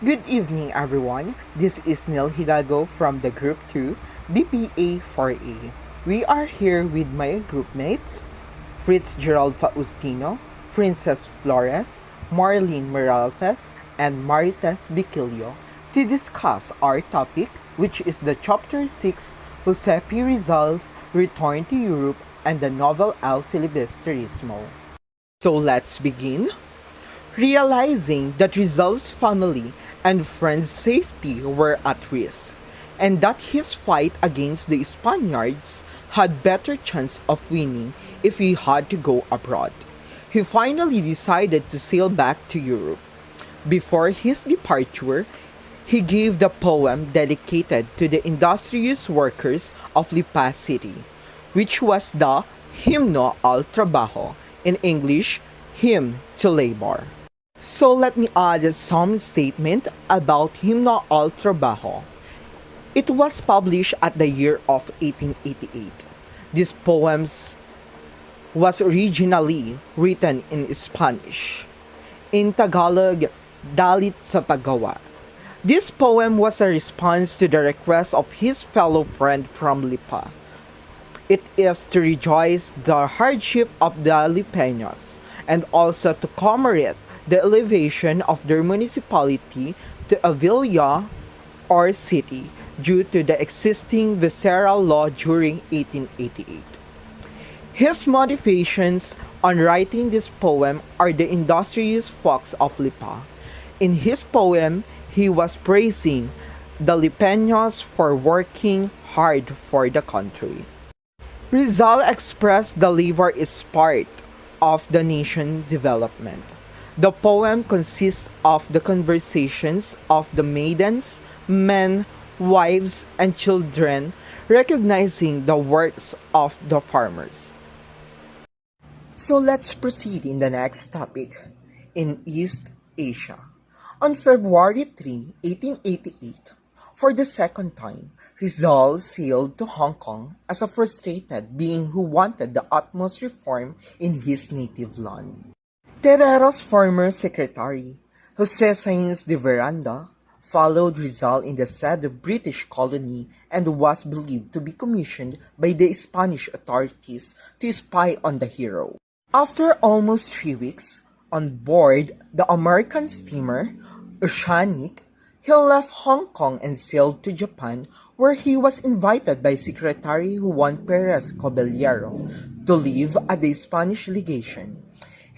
Good evening, everyone. This is Neil Hidalgo from the Group 2, BPA 4A. We are here with my group mates, Fitzgerald Faustino, Princess Flores, Marlene Moralpes, and Marites Biquilio to discuss our topic, which is the Chapter 6, Giuseppe Rizal's Return to Europe and the novel El Filibusterismo. So let's begin. Realizing that Rizal's family and friends' safety were at risk, and that his fight against the Spaniards had better chance of winning if he had to go abroad. He finally decided to sail back to Europe. Before his departure, he gave the poem dedicated to the industrious workers of Lipa City, which was the Himno al Trabajo, in English, Hymn to Labor. So let me add some statement about Himno al Trabajo. It was published at the year of 1888. This poem was originally written in Spanish. In Tagalog, Dalit sa Paggawa. This poem was a response to the request of his fellow friend from Lipa. It is to rejoice the hardship of the Lipeños and also to commemorate the elevation of their municipality to a villa or city due to the existing visceral law during 1888. His motivations on writing this poem are the industrious folks of Lipa. In his poem, he was praising the Lipeños for working hard for the country. Rizal expressed the labor is part of the nation development. The poem consists of the conversations of the maidens, men, wives, and children, recognizing the works of the farmers. So let's proceed in the next topic, in East Asia. On February 3, 1888, for the second time, Rizal sailed to Hong Kong as a frustrated being who wanted the utmost reform in his native land. Terrero's former secretary, Jose Sainz de Veranda, followed Rizal in the said British colony and was believed to be commissioned by the Spanish authorities to spy on the hero. After almost 3 weeks on board the American steamer Oceanic, he left Hong Kong and sailed to Japan, where he was invited by Secretary Juan Perez Caballero to live at the Spanish legation.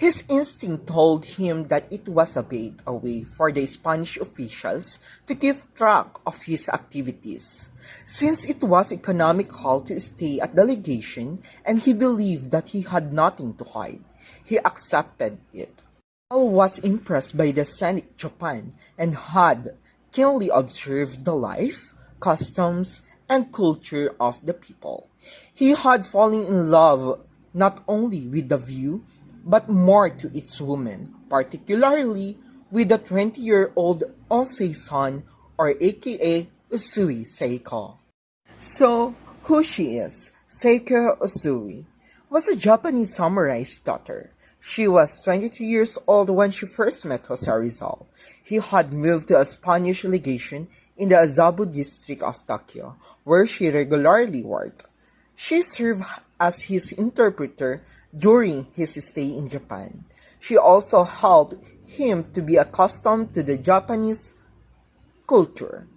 His instinct told him that it was a bait away for the Spanish officials to keep track of his activities, since it was economical to stay at the legation and he believed that he had nothing to hide. He accepted it. Paul was impressed by the scenic Japan and had keenly observed the life, customs, and culture of the people. He had fallen in love not only with the view, but more to its women, particularly with the 20-year-old Osei-san, or aka Usui Seiko. So, who she is, Seiko Usui, was a Japanese samurai's daughter. She was 23 years old when she first met Jose Rizal. He had moved to a Spanish legation in the Azabu district of Tokyo, where she regularly worked. She served as his interpreter during his stay in Japan. She also helped him to be accustomed to the Japanese culture,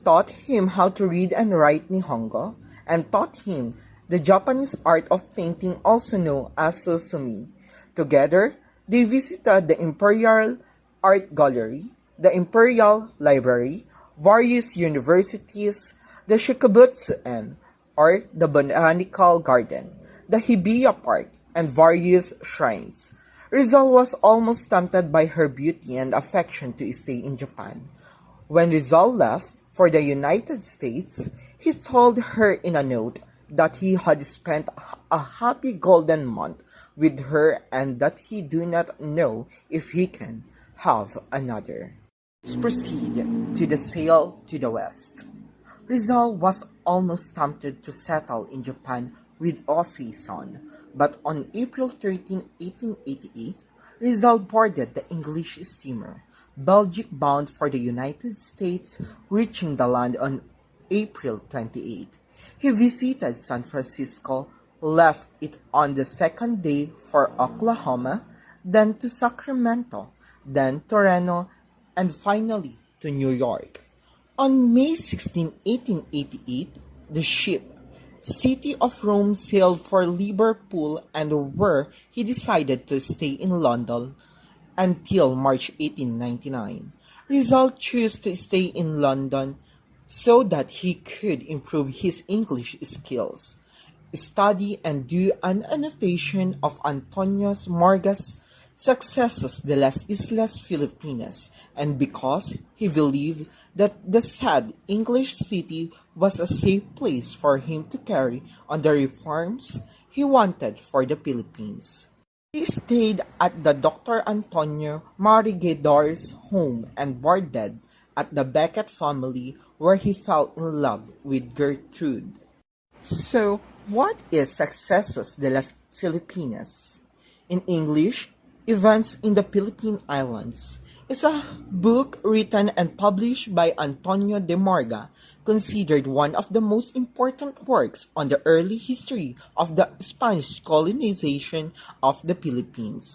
taught him how to read and write Nihongo, and taught him the Japanese art of painting, also known as susumi. Together, they visited the Imperial Art Gallery, the Imperial Library, various universities, the Shikabutsu-en, or the Botanical Garden, the Hibiya Park, and various shrines. Rizal was almost tempted by her beauty and affection to stay in Japan. When Rizal left for the United States, he told her in a note that he had spent a happy golden month with her and that he do not know if he can have another. Let's proceed to the sail to the west. Rizal was almost tempted to settle in Japan with Osei-san, but on April 13, 1888, Rizal boarded the English steamer Belgique bound for the United States, reaching the land on April 28. He visited San Francisco, left it on the second day for Oklahoma, then to Sacramento, then to Reno, and finally to New York. On May 16, 1888, the ship City of Rome sailed for Liverpool and where he decided to stay in London until March 1899. Rizal chose to stay in London so that he could improve his English skills, study and do an annotation of Antonio Margas's Successos de las Islas Filipinas, and because he believed that the said English city was a safe place for him to carry on the reforms he wanted for the Philippines. He stayed at the Dr. Antonio Marigador's home and boarded at the Beckett family where he fell in love with Gertrude. So, what is Successos de las Filipinas? In English, Events in the Philippine Islands. Is a book written and published by Antonio de Marga, considered one of the most important works on the early history of the Spanish colonization of the Philippines.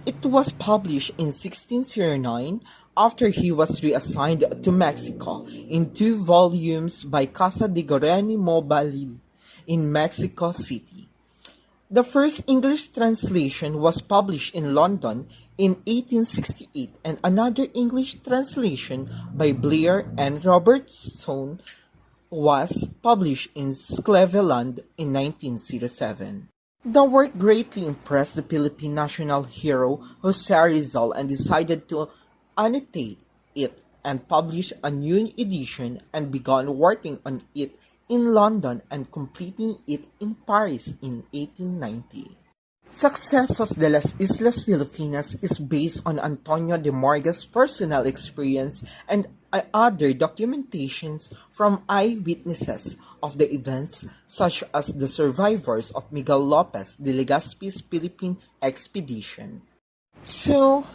It was published in 1609 after he was reassigned to Mexico in 2 volumes by Casa de Geronimo Balil in Mexico City. The first English translation was published in London in 1868 and another English translation by Blair and Robertson was published in Cleveland in 1907. The work greatly impressed the Philippine national hero Jose Rizal and decided to annotate it and publish a new edition and began working on it in London and completing it in Paris in 1890. Successos de las Islas Filipinas is based on Antonio de Marga's personal experience and other documentations from eyewitnesses of the events such as the survivors of Miguel Lopez de Legazpi's Philippine expedition. So,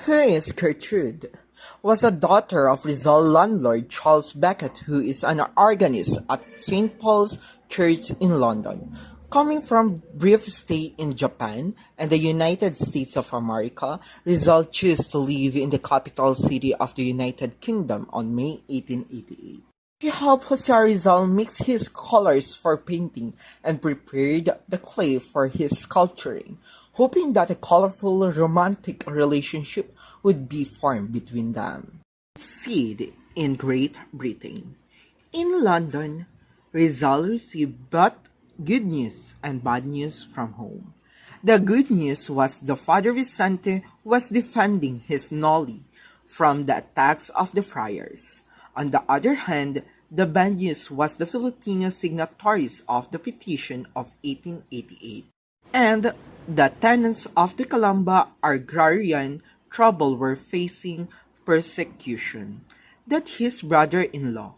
who is Gertrude? Was a daughter of Rizal landlord Charles Beckett, who is an organist at St. Paul's Church in London. Coming from brief stay in Japan and the United States of America, Rizal chose to live in the capital city of the United Kingdom on May 1888. He helped Jose Rizal mix his colors for painting and prepared the clay for his sculpturing, hoping that a colorful romantic relationship would be formed between them. Seed in Great Britain. In London, Rizal received both good news and bad news from home. The good news was the Father Vicente was defending his Nolly from the attacks of the friars. On the other hand, the bad news was the Filipino signatories of the petition of 1888 and the tenants of the Calamba agrarian trouble were facing persecution. That his brother-in-law,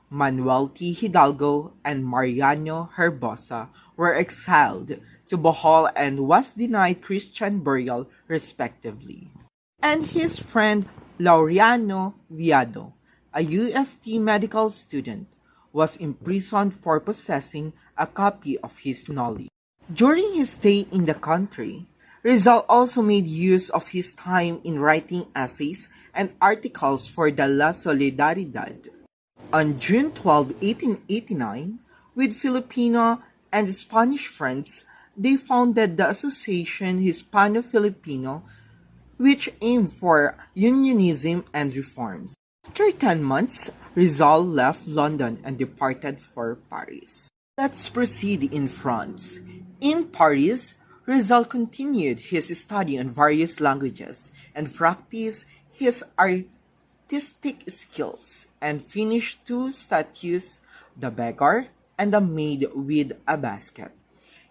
Manuel T. Hidalgo and Mariano Herbosa, were exiled to Bohol and was denied Christian burial respectively. And his friend Laureano Viado, a UST medical student, was imprisoned for possessing a copy of his knowledge. During his stay in the country, Rizal also made use of his time in writing essays and articles for the La Solidaridad. On June 12, 1889, with Filipino and Spanish friends, they founded the Association Hispano-Filipino, which aimed for unionism and reforms. After 10 months, Rizal left London and departed for Paris. Let's proceed in France. In Paris, Rizal continued his study on various languages and practiced his artistic skills and finished 2 statues, The Beggar and The Maid with a Basket.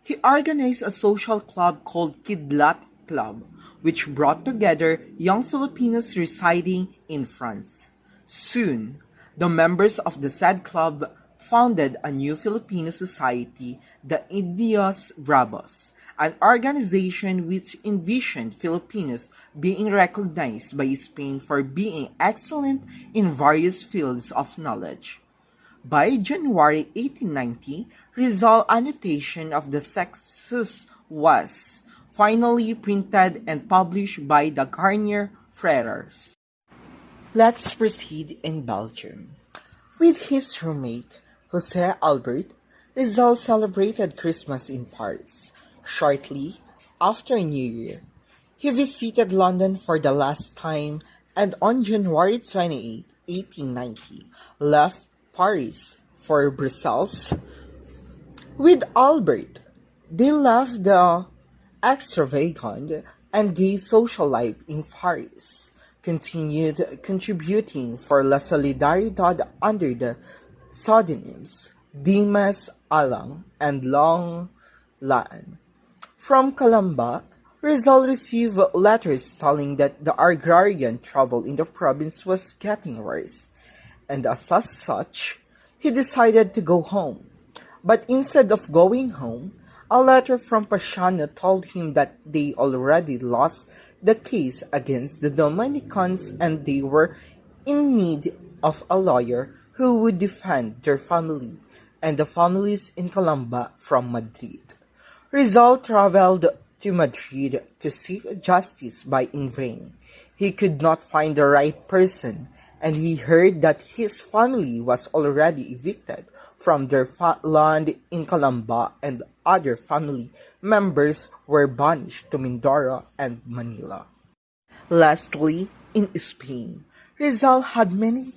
He organized a social club called Kidlat Club, which brought together young Filipinos residing in France. Soon, the members of the said club founded a new Filipino society, the Indios Bravos, an organization which envisioned Filipinos being recognized by Spain for being excellent in various fields of knowledge. By January 1890, Rizal annotation of the sexus was finally printed and published by the Garnier Friars. Let's proceed in Belgium. With his roommate, Jose Albert, Rizal celebrated Christmas in Paris. Shortly after New Year, he visited London for the last time and on January 28, 1890, left Paris for Brussels. With Albert, they left the extravagant and gay social life in Paris, continued contributing for La Solidaridad under the pseudonyms Dimas Alang and Long Laan. From Calamba, Rizal received letters telling that the agrarian trouble in the province was getting worse, and as such, he decided to go home. But instead of going home, a letter from Pasiano told him that they already lost the case against the Dominicans and they were in need of a lawyer who would defend their family and the families in Calamba from Madrid. Rizal traveled to Madrid to seek justice by in vain. He could not find the right person, and he heard that his family was already evicted from their land in Calamba and other family members were banished to Mindoro and Manila. Lastly, in Spain, Rizal had many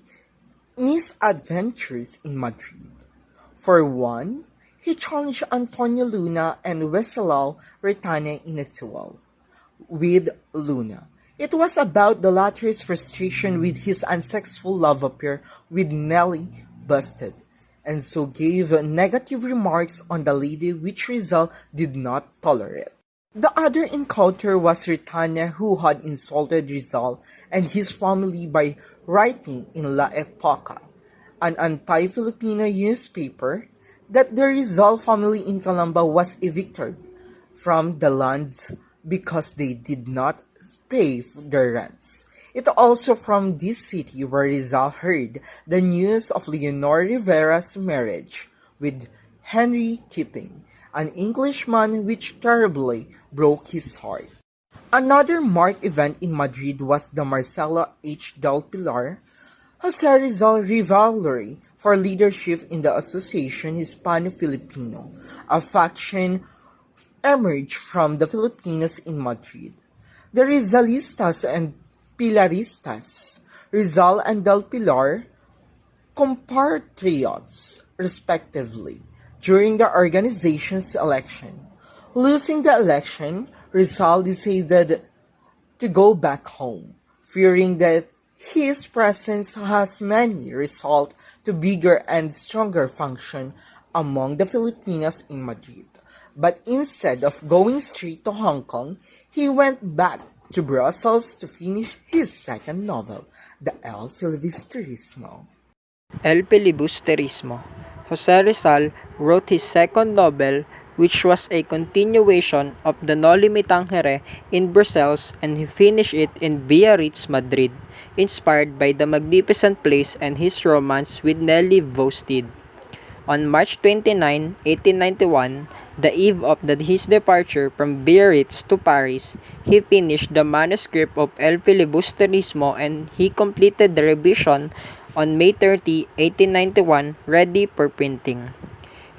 misadventures in Madrid. For one, he challenged Antonio Luna and Wenceslao Retane in a duel with Luna. It was about the latter's frustration with his unsuccessful love affair with Nelly Busted, and so gave negative remarks on the lady which Rizal did not tolerate. The other encounter was Retane, who had insulted Rizal and his family by writing in La Epoca, an anti-Filipino newspaper, that the Rizal family in Calamba was evicted from the lands because they did not pay their rents. It also from this city where Rizal heard the news of Leonor Rivera's marriage with Henry Kipping, an Englishman, which terribly broke his heart. Another marked event in Madrid was the Marcelo H. del Pilar Jose Rizal rivalry for leadership in the Association Hispano-Filipino, a faction emerged from the Filipinos in Madrid. The Rizalistas and Pilaristas, Rizal and Del Pilar, compatriots respectively, during the organization's election. Losing the election, Rizal decided to go back home, fearing that his presence has many result to bigger and stronger function among the Filipinos in Madrid. But instead of going straight to Hong Kong, he went back to Brussels to finish his second novel, the El Filibusterismo. El Felibusterismo. Jose Rizal wrote his second novel, which was a continuation of the Noli Me Tangere in Brussels, and he finished it in Biarritz, Madrid, inspired by the magnificent place and his romance with Nelly Vosted. On March 29, 1891, the eve of his departure from Biarritz to Paris, he finished the manuscript of El Filibusterismo and he completed the revision on May 30, 1891, ready for printing.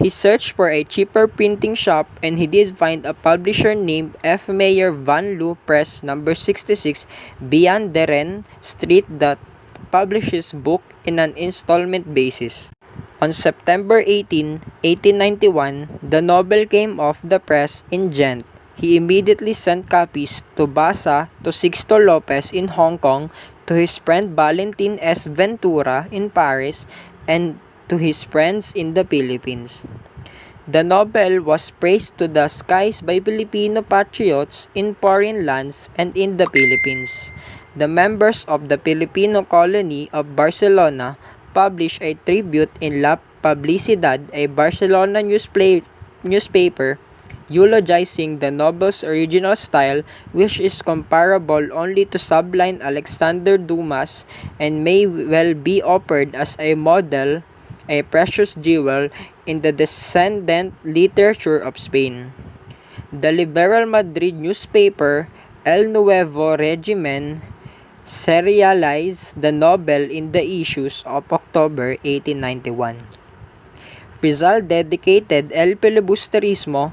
He searched for a cheaper printing shop and he did find a publisher named F. Mayer Van Loo Press No. 66, Vian de Rennes Street, that publishes book in an installment basis. On September 18, 1891, the novel came off the press in Gent. He immediately sent copies to Basa, to Sixto Lopez in Hong Kong, to his friend Valentin S. Ventura in Paris, and to his friends in the Philippines. The novel was praised to the skies by Filipino patriots in foreign lands and in the Philippines. The members of the Filipino colony of Barcelona published a tribute in La Publicidad, a Barcelona newspaper, eulogizing the novel's original style, which is comparable only to sublime Alexander Dumas and may well be offered as a model, a precious jewel in the descendant literature of Spain. The liberal Madrid newspaper El Nuevo Regimen serialized the novel in the issues of October 1891. Rizal dedicated El Felibusterismo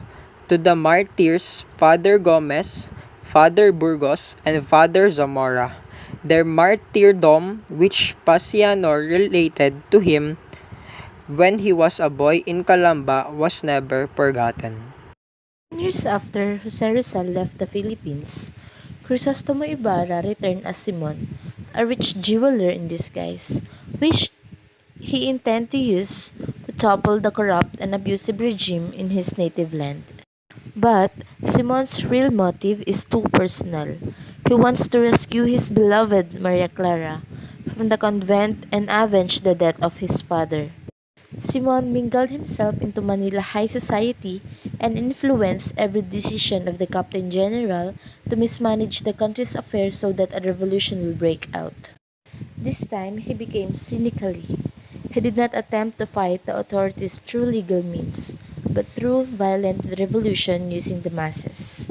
to the martyrs Father Gomez, Father Burgos, and Father Zamora. Their martyrdom, which Pasiano related to him when he was a boy in Calamba, was never forgotten. Years after Jose Rizal left the Philippines, Crisostomo Ibarra returned as Simon, a rich jeweler in disguise, which he intended to use to topple the corrupt and abusive regime in his native land. But Simon's real motive is too personal. He wants to rescue his beloved Maria Clara from the convent and avenge the death of his father. Simon mingled himself into Manila high society and influenced every decision of the Captain General to mismanage the country's affairs so that a revolution will break out. This time, he became cynically. He did not attempt to fight the authorities through legal means, but through violent revolution using the masses.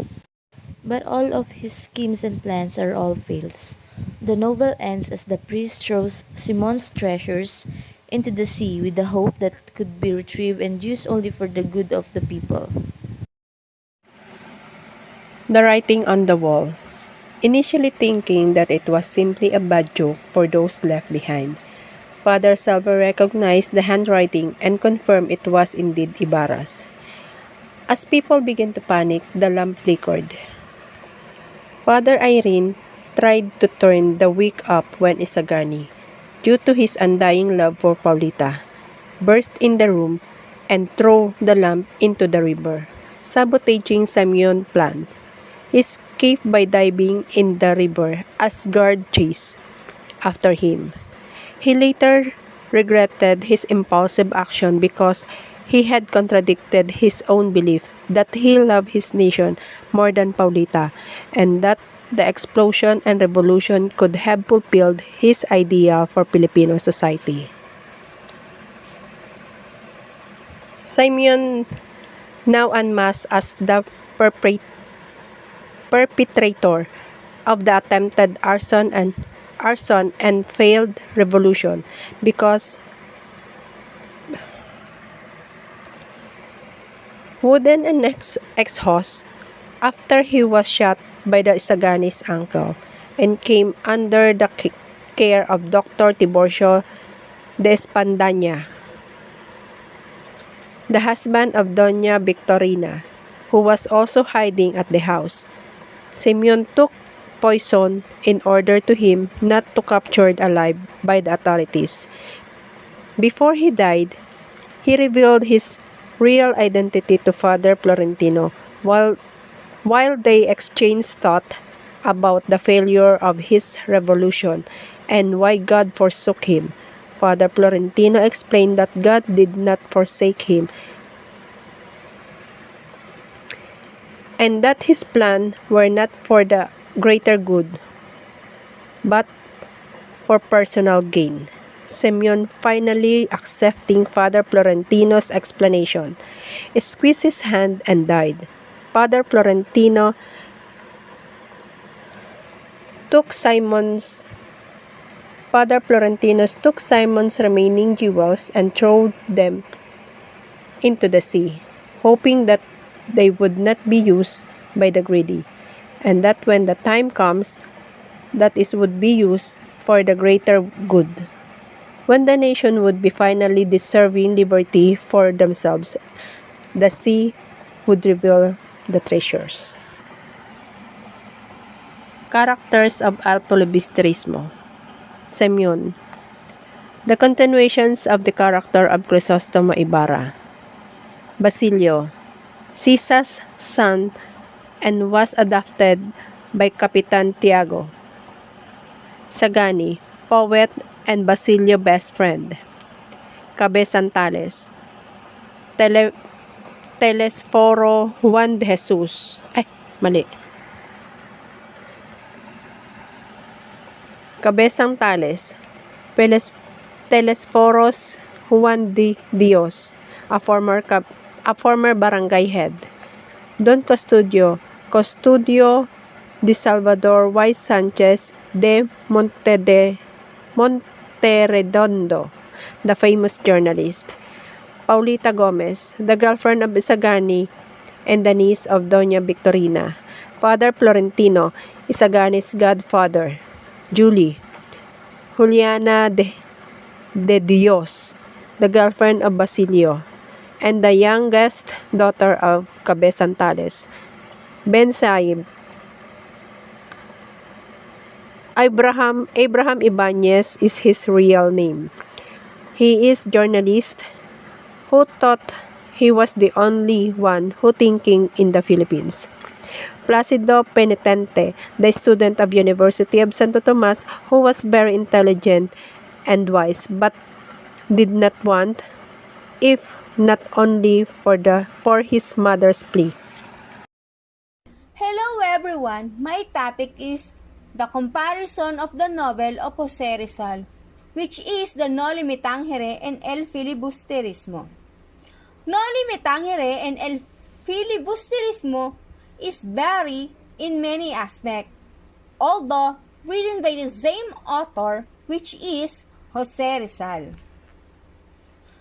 But all of his schemes and plans are all fails. The novel ends as the priest throws Simon's treasures into the sea with the hope that it could be retrieved and used only for the good of the people. The writing on the wall. Initially thinking that it was simply a bad joke for those left behind, Father Salva recognized the handwriting and confirmed it was indeed Ibarra's. As people began to panic, the lamp flickered. Father Irene tried to turn the wick up when Isagani, due to his undying love for Paulita, burst in the room and threw the lamp into the river, sabotaging Simeon's plan. He escaped by diving in the river as guards chased after him. He later regretted his impulsive action because he had contradicted his own belief that he loved his nation more than Paulita and that the explosion and revolution could have fulfilled his ideal for Filipino society. Simeon, now unmasked as the perpetrator of the attempted arson and failed revolution, because wooden and ex-host after he was shot by the Isagani's uncle and came under the care of Dr. Tiburcio de Espandanya, the husband of Doña Victorina, who was also hiding at the house. Simeon took poison in order to him not to captured alive by the authorities. Before he died, he revealed his real identity to Father Florentino while they exchanged thought about the failure of his revolution and why God forsook him. Father Florentino explained that God did not forsake him and that his plans were not for the greater good, but for personal gain. Simeon, finally accepting Father Florentino's explanation, squeezed his hand and died. Father Florentino took Simon's remaining jewels and threw them into the sea, hoping that they would not be used by the greedy, and that when the time comes, that it would be used for the greater good. When the nation would be finally deserving liberty for themselves, the sea would reveal the treasures. Characters of El Felibusterismo. Simeon, the continuations of the character of Crisostomo Ibarra. Basilio, Sisa's son and was adopted by Capitan Tiago. Sagani, poet and Basilio's best friend. Cabe Santales, Telesforo Juan de Jesus. Ay, mali. Cabezang Tales. Telesforos Juan de Dios, a former barangay head. Don Custodio de Salvador Y. Sanchez de Monterredondo, the famous journalist. Paulita Gomez, the girlfriend of Isagani and the niece of Doña Victorina. Father Florentino, Isagani's godfather. Julie. Juliana de Dios, the girlfriend of Basilio, and the youngest daughter of Cabezang Tales. Ben Saib. Abraham Ibanez is his real name. He is journalist who thought he was the only one who thinking in the Philippines. Placido Penitente, the student of University of Santo Tomas who was very intelligent and wise but did not want, if not only for his mother's plea. Hello everyone, my topic is the comparison of the novel of Jose Rizal, which is the Noli Me Tangere and El Filibusterismo. Noli Me Tangere and El Filibusterismo is varied in many aspects, although written by the same author, which is Jose Rizal.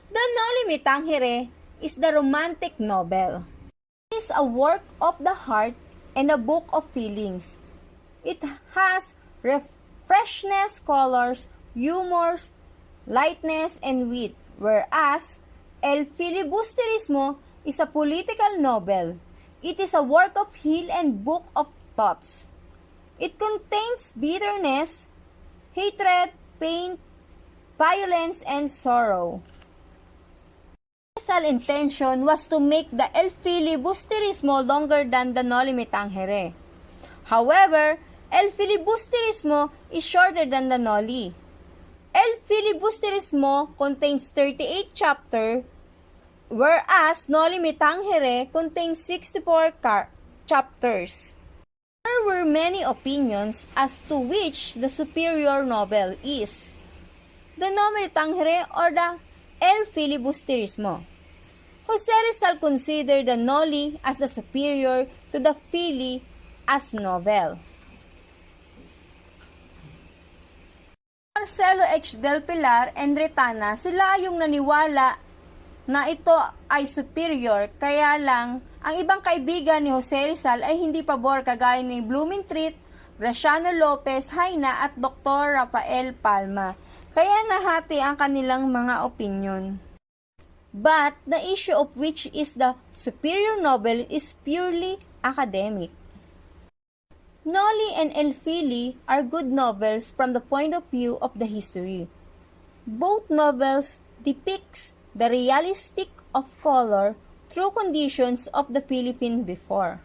The Noli Me Tangere is the romantic novel. It is a work of the heart and a book of feelings. It has freshness, colors, humors, lightness, and wit, whereas El Filibusterismo is a political novel. It is a work of heel and book of thoughts. It contains bitterness, hatred, pain, violence, and sorrow. Rizal's intention was to make the El Filibusterismo longer than the Noli Me Tangere. However, El Filibusterismo is shorter than the Noli. El Filibusterismo contains 38 chapters, whereas Noli Me Tangere contains 64 chapters. There were many opinions as to which the superior novel is, the Noli Me Tangere or the El Filibusterismo. Jose Rizal considered the Noli as the superior to the Fili as novel. Marcelo H. Del Pilar and Retana, sila yung naniwala na ito ay superior, kaya lang ang ibang kaibigan ni Jose Rizal ay hindi pabor kagaya ni Blumentritt, Graciano Lopez, Haina at Dr. Rafael Palma. Kaya nahati ang kanilang mga opinion. But the issue of which is the superior novel is purely academic. Noli and El Fili are good novels from the point of view of the history. Both novels depict the realistic of color through conditions of the Philippines before.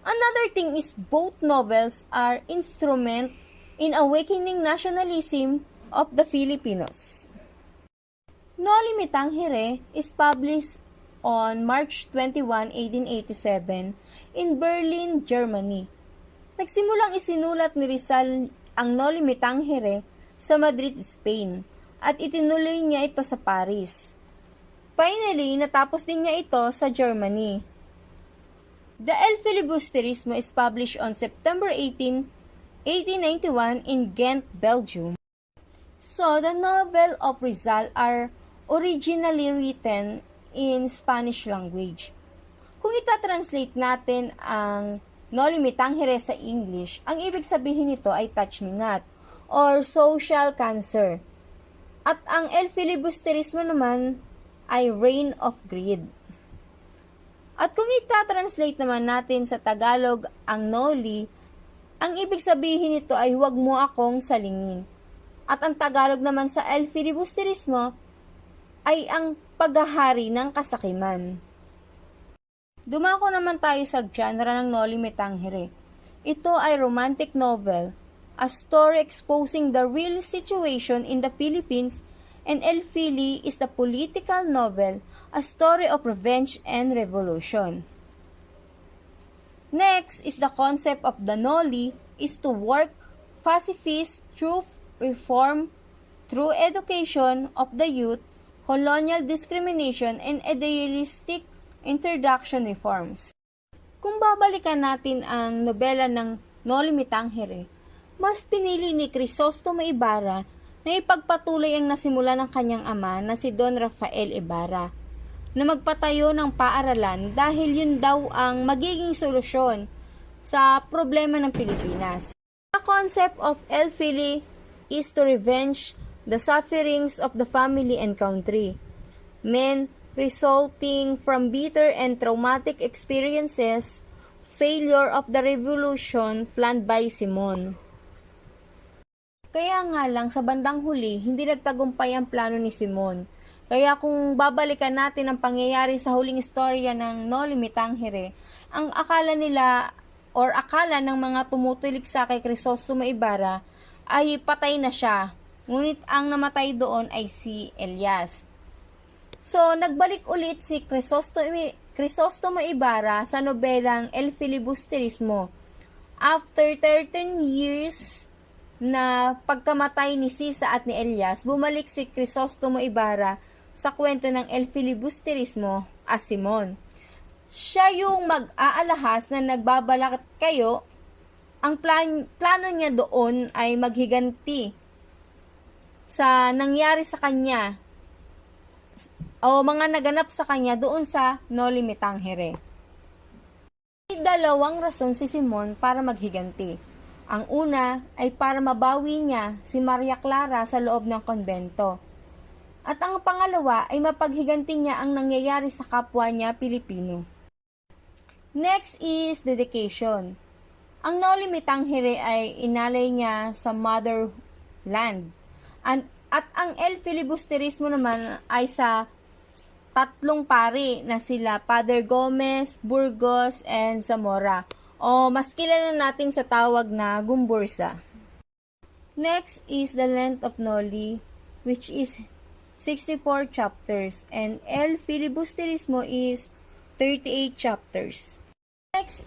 Another thing is both novels are instrument in awakening nationalism of the Filipinos. Noli Me Tangere is published on March 21, 1887 in Berlin, Germany. Nagsimulang isinulat ni Rizal ang Noli Me Tangere sa Madrid, Spain, at itinuloy niya ito sa Paris. Finally, natapos din niya ito sa Germany. The El Filibusterismo is published on September 18, 1891 in Ghent, Belgium. So, the novel of Rizal are originally written in Spanish language. Kung itatranslate natin ang Noli Me Tangere sa English, ang ibig sabihin nito ay touch me not or social cancer. At ang El Filibusterismo naman ay reign of greed. At kung itatranslate naman natin sa Tagalog ang Noli, ang ibig sabihin nito ay huwag mo akong salingin. At ang Tagalog naman sa El Filibusterismo ay ang paghahari ng kasakiman. Dumako naman tayo sa genre ng Noli Me Tangere. Ito ay romantic novel, a story exposing the real situation in the Philippines, and El Fili is the political novel, a story of revenge and revolution. Next is the concept of the Noli is to work pacifist through reform, through education of the youth, colonial discrimination, and idealistic introduction reforms. Kung babalikan natin ang nobela ng Noli Me Tangere, mas pinili ni Crisostomo Ibarra na ipagpatuloy ang nasimula ng kanyang ama na si Don Rafael Ibarra, na magpatayo ng paaralan dahil yun daw ang magiging solusyon sa problema ng Pilipinas. The concept of El Fili is to revenge the sufferings of the family and country, men resulting from bitter and traumatic experiences, failure of the revolution planned by Simon. Kaya nga lang sa bandang huli, hindi nagtagumpay ang plano ni Simon. Kaya kung babalikan natin ang pangyayari sa huling istorya ng Noli Me Tangere, ang akala nila or akala ng mga tumutuliksa kay Crisostomo Ibarra ay patay na siya. Ngunit ang namatay doon ay si Elias. So, nagbalik ulit si Crisostomo Ibarra sa nobelang El Filibusterismo. After 13 years na pagkamatay ni Sisa at ni Elias, bumalik si Crisostomo Ibarra sa kwento ng El Filibusterismo as Simon. Siya yung mag-aalahas na nagbabalak kayo, ang plano niya doon ay maghiganti sa nangyari sa kanya o mga naganap sa kanya doon sa Noli Me Tangere. May dalawang rason si Simon para maghiganti. Ang una ay para mabawi niya si Maria Clara sa loob ng konbento. At ang pangalawa ay mapaghiganti niya ang nangyayari sa kapwa niya Pilipino. Next is dedication. Ang Noli Me Tangere ay inalay niya sa motherland. At ang El Filibusterismo naman ay sa tatlong pari na sila Father Gomez, Burgos, and Zamora. O mas kilala natin sa tawag na Gumbursa. Next is the length of Noli, which is 64 chapters, and El Filibusterismo is 38 chapters. Next